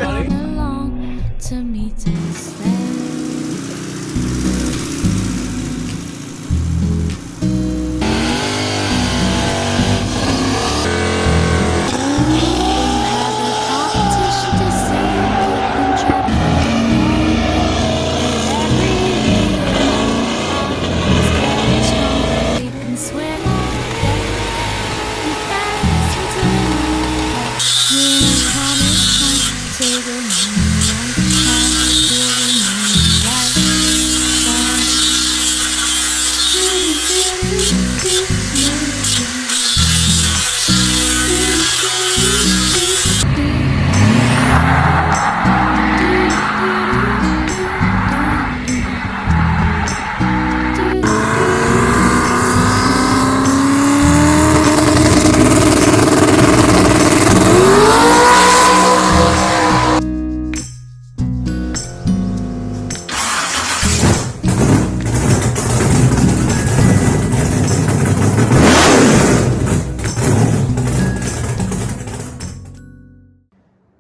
buddy. Along to meet and stay.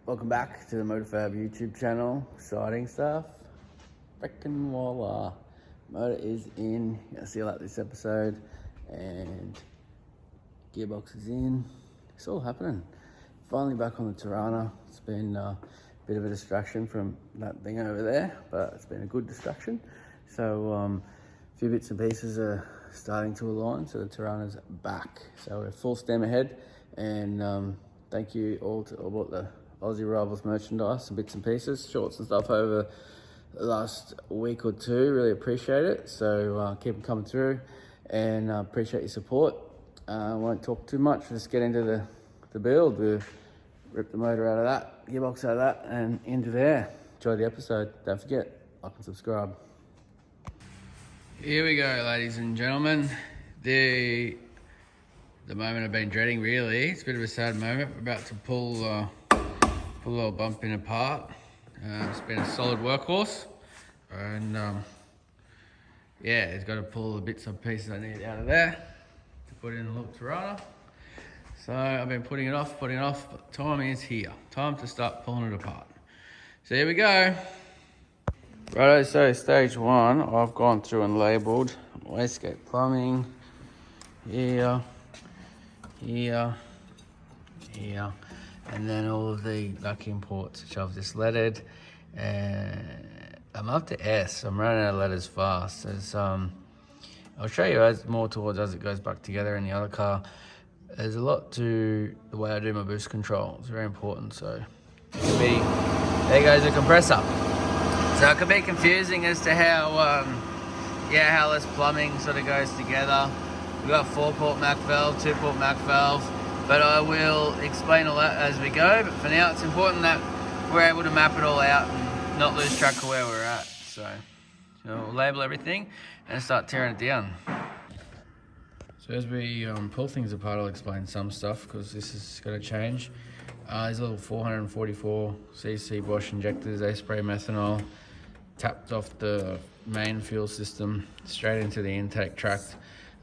Welcome back to the Motorfab YouTube channel. Exciting stuff. Frickin' voila. Motor is in. You'll see that this episode. And gearbox is in. It's all happening. Finally back on the Torana. It's been a bit of a distraction from that thing over there, but it's been a good distraction. So a few bits and pieces are starting to align, so the Torana's back. So we're full steam ahead, and thank you all to all bought the Aussie Rivals merchandise and bits and pieces, shorts and stuff over the last week or two. Really appreciate it. So keep them coming through, and appreciate your support. I won't talk too much. Just get into the build. We'll rip the motor out of that, gearbox out of that, and into there. Enjoy the episode. Don't forget, like and subscribe. Here we go, ladies and gentlemen. The moment I've been dreading, really. It's a bit of a sad moment. We're about to pull a little bump in apart. It's been a solid workhorse, and yeah, it's got to pull the bits and pieces I need out of there to put in the little Torana. So I've been putting it off, but time is here. Time to start pulling it apart. So here we go. Righto, so stage one, I've gone through and labelled wastegate plumbing, here, and then all of the vacuum ports, which I've just lettered. And I'm up to S. I'm running out of letters fast. I'll show you as it goes back together in the other car. There's a lot to the way I do my boost control. It's very important. So there goes the compressor. So it can be confusing as to how this plumbing sort of goes together. We've got 4-port Mac valve, 2-port Mac valve, but I will explain all that as we go. But for now, it's important that we're able to map it all out and not lose track of where we're at. So we'll label everything and start tearing it down. So as we pull things apart, I'll explain some stuff because this is going to change. These little 444cc Bosch injectors, they spray methanol, tapped off the main fuel system straight into the intake tract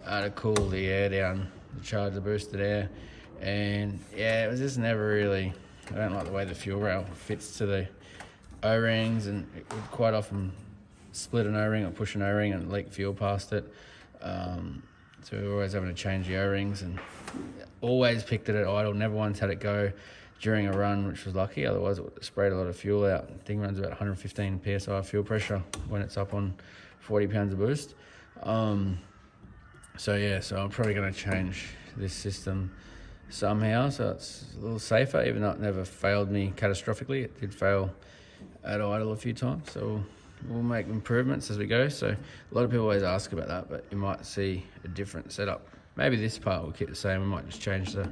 to cool the air down, to charge the boosted air. And yeah, it was just never really, I don't like the way the fuel rail fits to the O-rings, and it would quite often split an O-ring or push an O-ring and leak fuel past it. So we were always having to change the O-rings, and always picked it at idle, never once had it go during a run, which was lucky, otherwise it would have sprayed a lot of fuel out. The thing runs about 115 psi fuel pressure when it's up on 40 pounds of boost. So I'm probably going to change this system somehow so it's a little safer, even though it never failed me catastrophically. It did fail at idle a few times, so we'll make improvements as we go. So a lot of people always ask about that, but you might see a different setup. Maybe this part will keep the same. We might just change the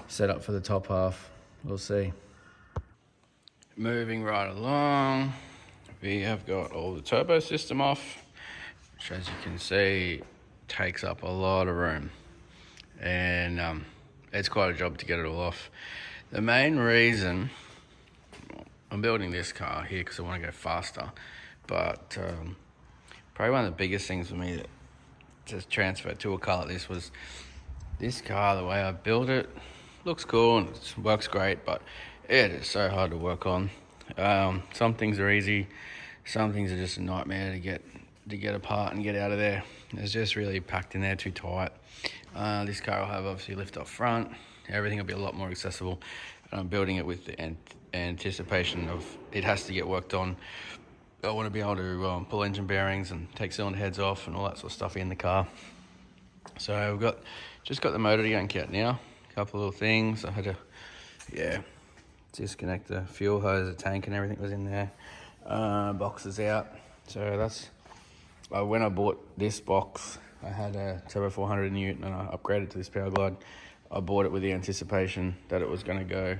setup for the top half. We'll see. Moving right along, we have got all the turbo system off, which, as you can see, takes up a lot of room, and it's quite a job to get it all off. The main reason I'm building this car here because I want to go faster, but probably one of the biggest things for me to transfer to a car like this was this car, the way I built it, looks cool and it works great, but it is so hard to work on. Some things are easy, some things are just a nightmare to get apart and get out of there. It's just really packed in there too tight. This car will have obviously lift up front. Everything will be a lot more accessible. And I'm building it with the anticipation of it has to get worked on. I want to be able to pull engine bearings and take cylinder heads off and all that sort of stuff in the car. So we've just got the motor yanked out now. A couple of little things. I had to, disconnect the fuel hose, the tank and everything was in there. Boxes out. So that's, when I bought this box, I had a Turbo 400 in Newton and I upgraded to this Power Glide. I bought it with the anticipation that it was going to go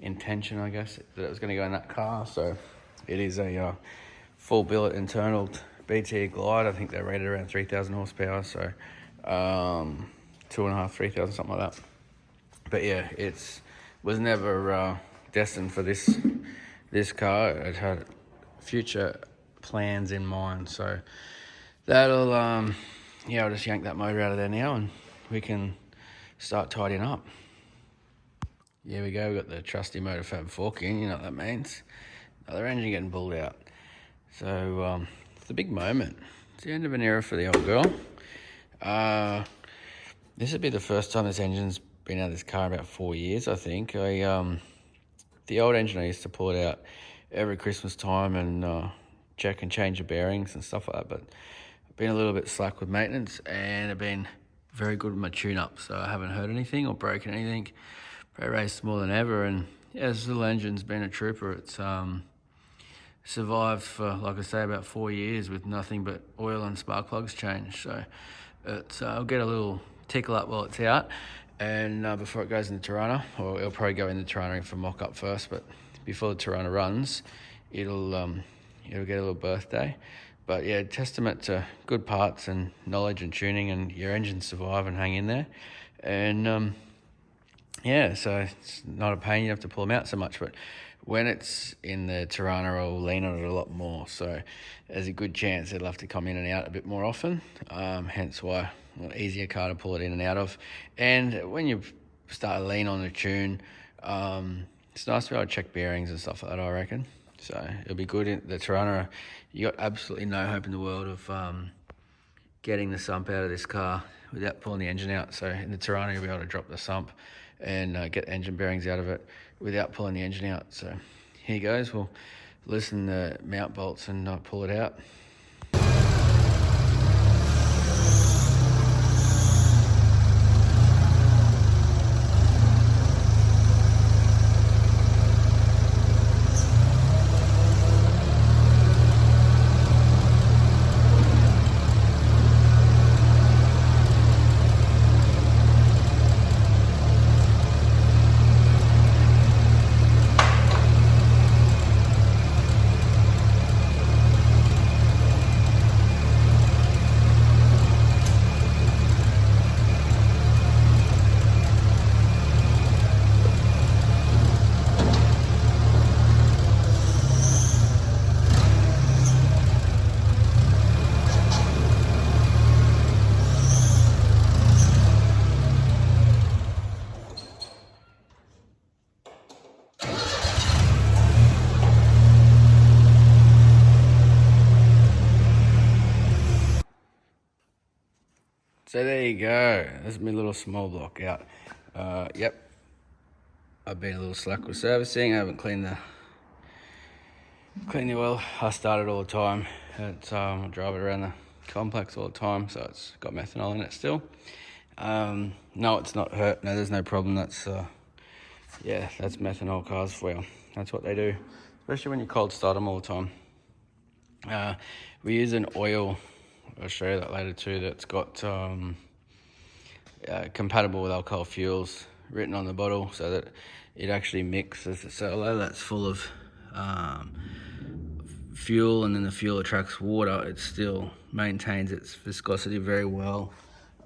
intention, I guess, that it was going to go in that car. So it is a full billet internal BT Glide. I think they're rated around 3,000 horsepower. So 2.5, 3,000, something like that. But yeah, was never destined for this car. It had future plans in mind. So that'll I'll just yank that motor out of there now and we can start tidying up. Here we go, we've got the trusty Motorfab fork in, you know what that means. Another engine getting pulled out. So it's a big moment. It's the end of an era for the old girl. This would be the first time this engine's been out of this car in about 4 years, I think. The old engine, I used to pull it out every Christmas time and check and change the bearings and stuff like that, but I've been a little bit slack with maintenance and I've been very good with my tune-up, so I haven't hurt anything or broken anything. Probably raced more than ever, and yeah, this little engine's been a trooper. It's survived for, like I say, about 4 years with nothing but oil and spark plugs changed. So I'll get a little tickle up while it's out, and before it goes in the Torana, or it'll probably go in the Torana for mock-up first, but before the Torana runs, it'll get a little birthday. But yeah, testament to good parts and knowledge and tuning, and your engines survive and hang in there. And so it's not a pain, you have to pull them out so much, but when it's in the Torana, I'll lean on it a lot more. So there's a good chance it'll have to come in and out a bit more often. Hence why an easier car to pull it in and out of. And when you start to lean on the tune, it's nice to be able to check bearings and stuff like that, I reckon. So it'll be good. In the Torana, you got absolutely no hope in the world of getting the sump out of this car without pulling the engine out. So in the Torana, you'll be able to drop the sump and get the engine bearings out of it without pulling the engine out. So here goes. We'll loosen the mount bolts and pull it out. So there you go. There's my little small block out. Yep. I've been a little slack with servicing. I haven't cleaned the oil. I start it all the time. I drive it around the complex all the time, so it's got methanol in it still. No, it's not hurt. No, there's no problem. That's methanol cars for you. That's what they do, especially when you cold start them all the time. We use an oil, I'll show you that later too, that's got compatible with alcohol fuels written on the bottle, so that it actually mixes. So although that's full of fuel and then the fuel attracts water, it still maintains its viscosity very well.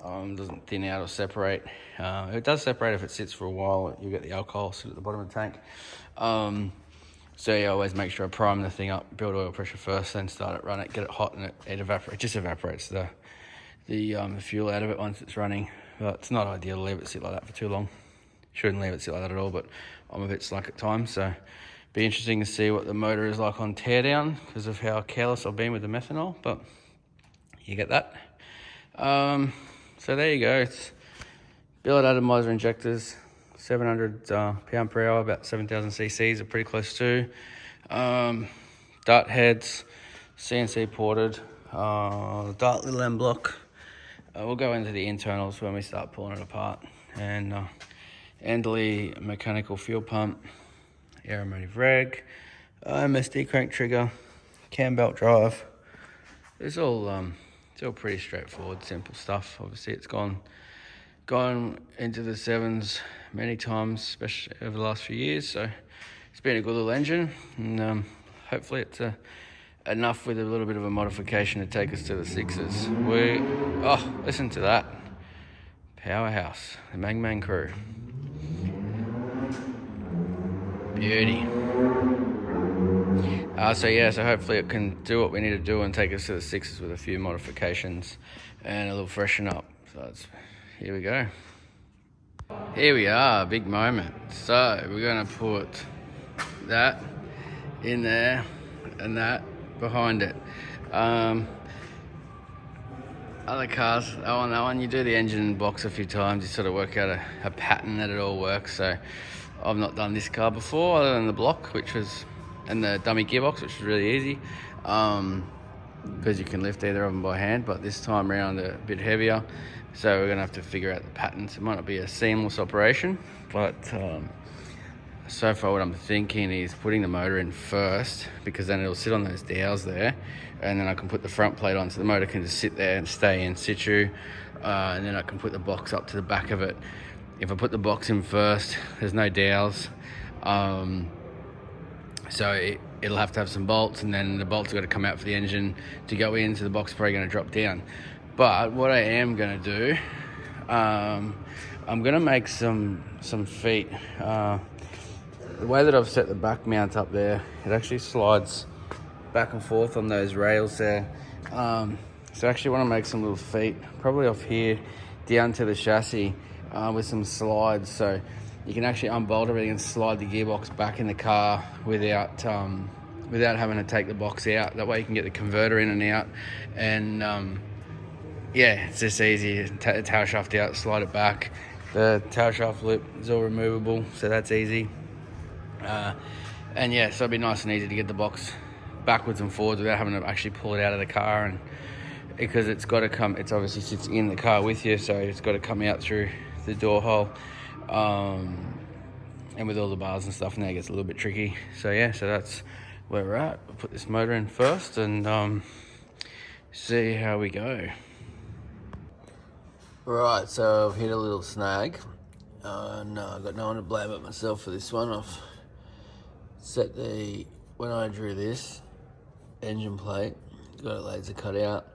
Doesn't thin out or separate. It does separate if it sits for a while. You get the alcohol sit at the bottom of the tank. So yeah, always make sure I prime the thing up, build oil pressure first, then start it, run it, get it hot, and it just evaporates the fuel out of it once it's running. But it's not ideal to leave it sit like that for too long. Shouldn't leave it sit like that at all, but I'm a bit slack at times, so Be interesting to see what the motor is like on teardown because of how careless I've been with the methanol, but you get that. So there you go. It's billet atomizer injectors, 700 pound per hour, about 7,000 cc's are pretty close to. Dart heads, CNC ported, dart little end block. We'll go into the internals when we start pulling it apart. And Andley mechanical fuel pump, aeromotive reg, MSD crank trigger, cam belt drive. It's all pretty straightforward, simple stuff. Obviously, it's gone into the sevens many times, especially over the last few years. So it's been a good little engine, and hopefully it's enough with a little bit of a modification to take us to the sixes. Listen to that. Powerhouse, the Mang crew. Beauty. So hopefully it can do what we need to do and take us to the sixes with a few modifications and a little freshen up. So here we go. Here we are, big moment. So we're gonna put that in there and that behind it. Other cars, on that one, you do the engine box a few times, you sort of work out a pattern that it all works. So I've not done this car before other than the block, and the dummy gearbox, which is really easy, because you can lift either of them by hand, but this time around they're a bit heavier, so we're gonna have to figure out the patterns. It might not be a seamless operation, but so far what I'm thinking is putting the motor in first, because then it'll sit on those dowels there, and then I can put the front plate on, so the motor can just sit there and stay in situ, and then I can put the box up to the back of it. If I put the box in first, there's no dowels, so it'll have to have some bolts, and then the bolts have got to come out for the engine to go in, so the box is probably going to drop down. But what I am going to do, I'm going to make some feet. The way that I've set the back mount up there, it actually slides back and forth on those rails there. So I actually want to make some little feet, probably off here down to the chassis, with some slides, so you can actually unbolt everything and slide the gearbox back in the car without having to take the box out. That way you can get the converter in and out, and it's just easy. Take the tail shaft out, slide it back. The tail shaft loop is all removable, so that's easy. So it'd be nice and easy to get the box backwards and forwards without having to actually pull it out of the car, and because it's got to come, it obviously sits in the car with you, so it's got to come out through the door hole, and with all the bars and stuff now it gets a little bit tricky. So that's where we're at. We'll put this motor in first and see how we go. Right, so I've hit a little snag. I've got no one to blame but myself for this one. I've set when I drew this engine plate, got a laser cut out.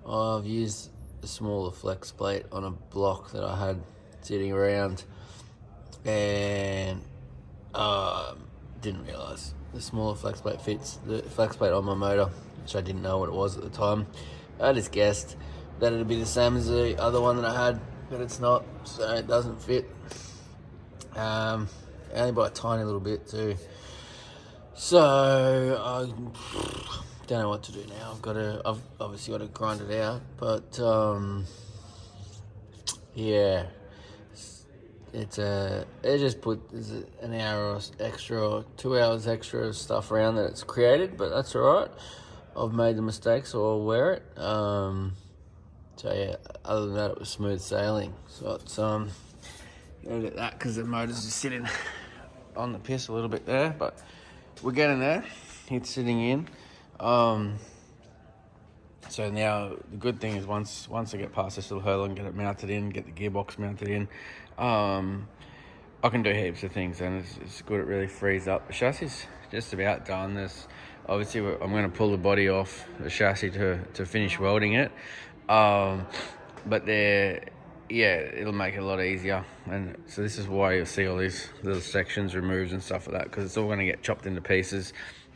I've used a smaller flex plate on a block that I had sitting around, and didn't realise the smaller flex plate fits the flex plate on my motor, which I didn't know what it was at the time. I just guessed that it'd be the same as the other one that I had, but it's not, so it doesn't fit. Only by a tiny little bit too. So I don't know what to do now. I've obviously got to grind it out, but it just put an hour extra or 2 hours extra of stuff around that it's created, but that's all right. I've made the mistake, so I'll wear it. Other than that, it was smooth sailing. So it's look at that, because the motor's just sitting on the piss a little bit there, but we're getting there. It's sitting in. So now the good thing is once I get past this little hurdle and get it mounted in, get the gearbox mounted in, I can do heaps of things, and it's good. It really frees up. The chassis is just about done. Obviously I'm going to pull the body off the chassis to finish welding it, but it'll make it a lot easier. And so this is why you'll see all these little sections removed and stuff like that, because it's all going to get chopped into pieces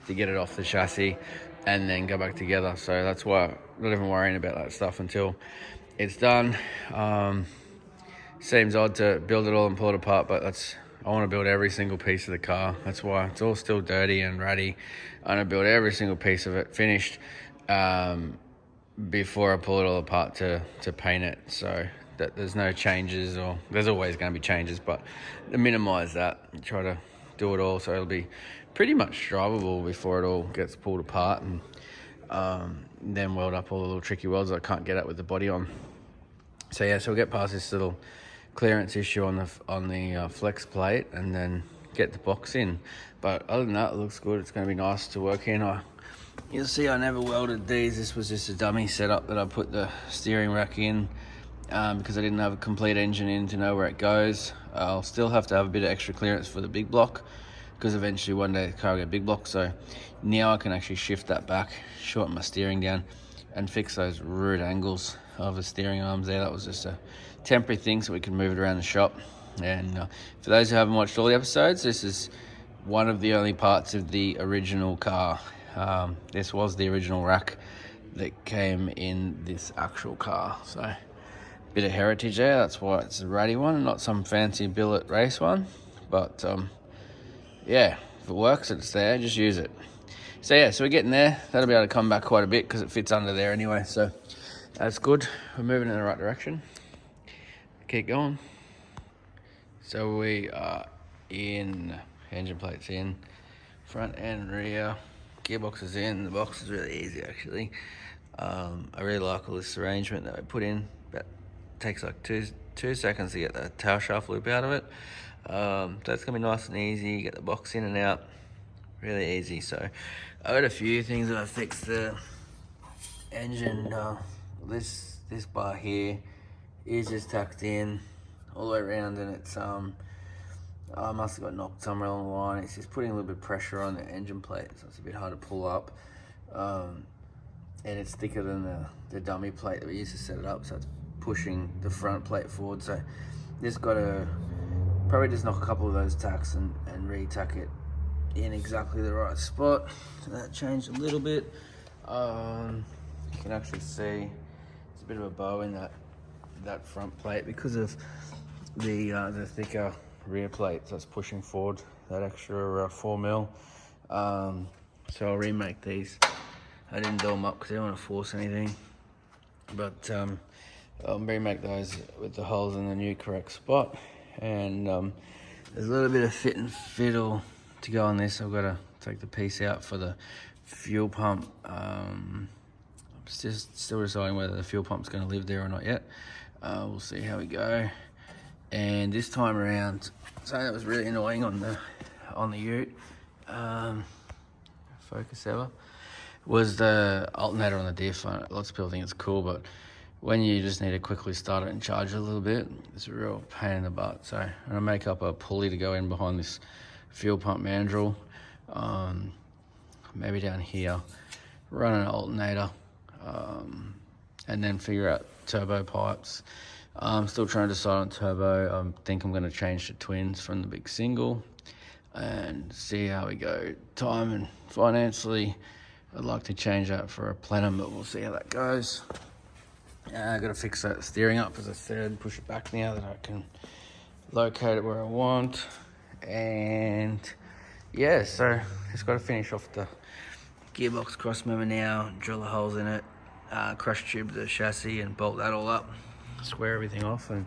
to get it off the chassis and then go back together. So that's why I'm not even worrying about that stuff until it's done. Seems odd to build it all and pull it apart, but that's I want to build every single piece of the car. That's why it's all still dirty and ratty. I want to build every single piece of it finished before I pull it all apart to paint it, so that there's no changes, or there's always going to be changes, but to minimise that, try to do it all so it'll be pretty much drivable before it all gets pulled apart, and then weld up all the little tricky welds that I can't get at with the body on. So yeah, so we'll get past this little clearance issue on the flex plate and then get the box in. But other than that, it looks good. It's going to be nice to work in. You'll see I never welded these. This was just a dummy setup that I put the steering rack in because I didn't have a complete engine in to know where it goes. I'll still have to have a bit of extra clearance for the big block because eventually one day the car will get big block. So now I can actually shift that back, shorten my steering down and fix those rude angles of the steering arms there. That was just a temporary thing so we can move it around the shop. And for those who haven't watched all the episodes, this is one of the only parts of the original car. This was the original rack that came in this actual car, so bit of heritage there. That's why it's a ratty one, not some fancy billet race one, but yeah, if it works, it's there, just use it. So yeah, so we're getting there. That'll be able to come back quite a bit because it fits under there anyway, so that's good. We're moving in the right direction. Keep going. So we are in, engine plates in, front and rear, gearbox is in. The box is really easy actually. I really like all this arrangement that I put in. But takes like two seconds to get the tail shaft loop out of it. So it's gonna be nice and easy. Get the box in and out, really easy. So I got a few things that I fixed. The engine, this bar here is just tucked in all the way around, and it's I must have got knocked somewhere along the line. It's just putting a little bit of pressure on the engine plate, so it's a bit hard to pull up. And it's thicker than the dummy plate that we used to set it up, so it's pushing the front plate forward. So just got to probably just knock a couple of those tacks and re-tack it in exactly the right spot. So that changed a little bit. You can actually see there's a bit of a bow in that front plate because of the thicker rear plate that's pushing forward that extra 4mm. So I'll remake these. I didn't do them up because I don't want to force anything, but I'll remake those with the holes in the new correct spot. And there's a little bit of fit and fiddle to go on this. I've got to take the piece out for the fuel pump. I'm just still deciding whether the fuel pump's going to live there or not yet. We'll see how we go. And this time around, something that was really annoying on the Ute, Focus ever, was the alternator on the diff. Lots of people think it's cool, but when you just need to quickly start it and charge it a little bit, it's a real pain in the butt. So I'm gonna make up a pulley to go in behind this fuel pump mandrel, maybe down here, run an alternator, and then figure out turbo pipes. I'm still trying to decide on turbo. I think I'm going to change to twins from the big single and see how we go. Time and financially, I'd like to change that for a plenum, but we'll see how that goes. I got to fix that steering up, as I said, push it back now that I can locate it where I want. And yeah, so just got to finish off the gearbox cross member now, drill the holes in it, crush tube the chassis and bolt that all up, square everything off, and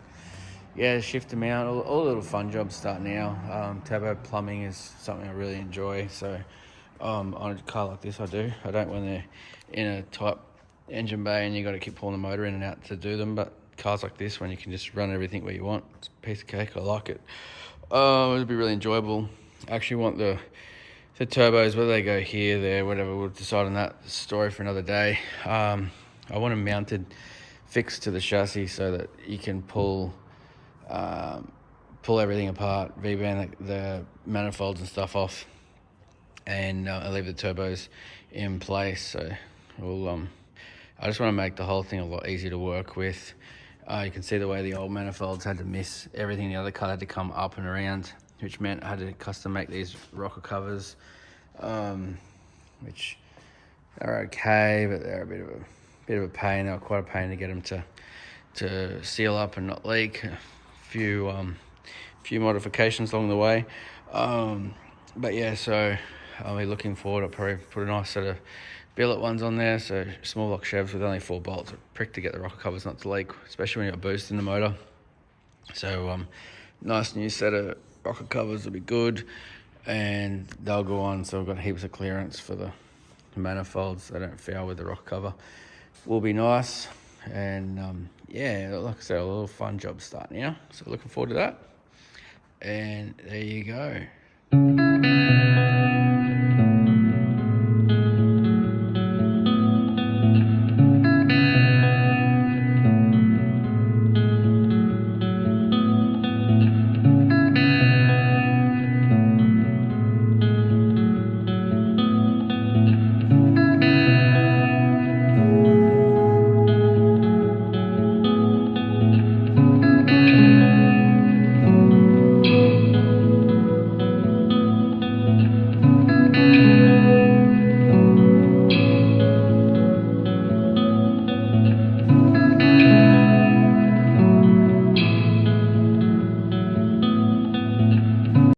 yeah, shift them out. All the little fun jobs start now. Turbo plumbing is something I really enjoy, so on a car like this I do. I don't when they're in a tight engine bay and you got to keep pulling the motor in and out to do them, but cars like this, when you can just run everything where you want, it's a piece of cake. I like it. It'll be really enjoyable. I actually want the turbos, whether they go here, there, whatever, we'll decide on that story for another day. I want them mounted, fixed to the chassis so that you can pull everything apart, V-band the manifolds and stuff off, and leave the turbos in place. So I just want to make the whole thing a lot easier to work with. You can see the way the old manifolds had to miss everything. The other car had to come up and around, which meant I had to custom make these rocker covers, which are okay, but they're a bit of a pain. They were quite a pain to get them to seal up and not leak. A few few modifications along the way. But yeah, so I'll be looking forward. I'll probably put a nice set of billet ones on there, so small block Chevs with only 4 bolts. A prick to get the rocker covers not to leak, especially when you've got boost in the motor. So nice new set of rocker covers will be good, and they'll go on, so I've got heaps of clearance for the manifolds. They don't foul with the rocker cover. Will be nice, and yeah, like I said, a little fun job starting here, so looking forward to that. And there you go.